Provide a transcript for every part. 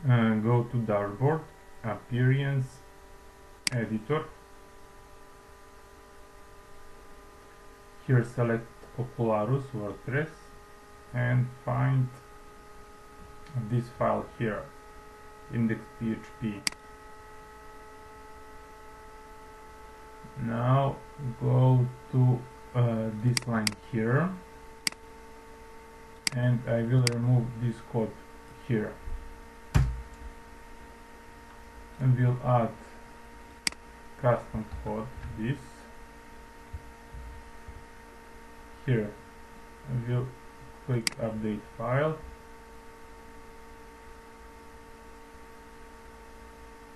Go to Dashboard, Appearance, Editor. Here select Ocularus WordPress and find this file here, index.php. Now go to this line here, and I will remove this code here, and we'll add custom code this here. I will click update file.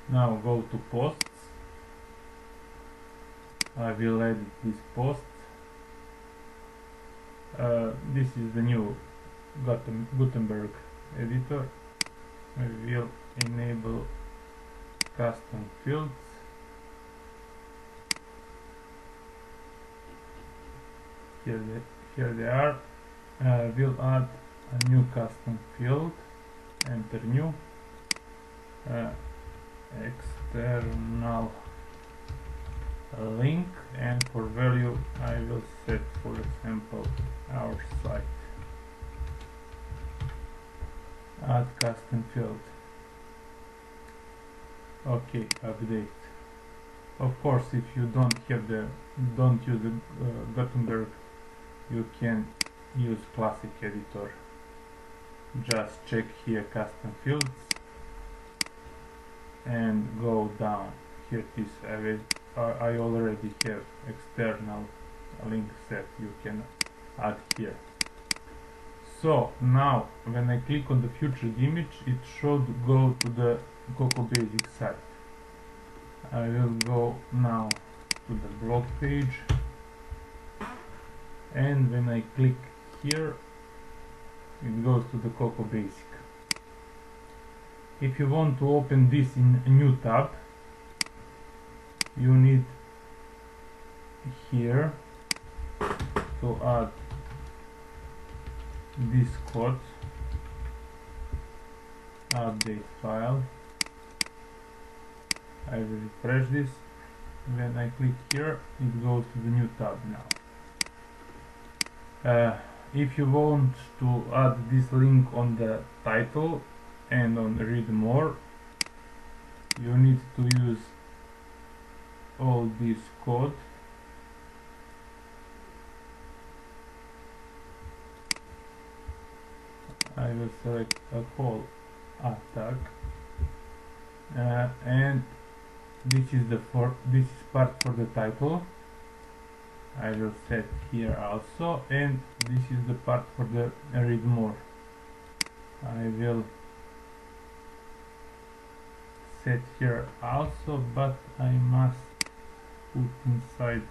Now go to posts. I will edit this post. This is the new Gutenberg editor. I will enable custom fields. Here they are. We'll add a new custom field. Enter new external link, and for value I will set, for example, our site. Add custom field. Okay, update. Of course, if you don't use the Gutenberg, you can use classic editor. Just check here custom fields and go down. Here it is. I already have external link set. You can add here. So now when I click on the featured image, it should go to the Coco Basic site. I will go now to the blog page, and when I click here, it goes to the Coco Basic. If you want to open this in a new tab, you need here to add this code, update file. I will refresh this. When I click here, it goes to the new tab now. If you want to add this link on the title and on read more, you need to use all this code. I will select a call attack, and this is part for the title. I will set here also, and this is the part for the read more. I will set here also, but I must put inside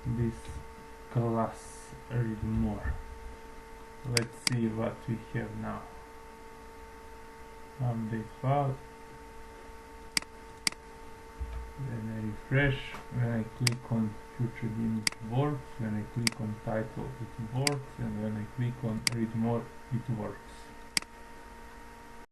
this class read more. Let's see what we have now. Update file. When I refresh, when I click on featured image works, when I click on title it works, and when I click on read more it works.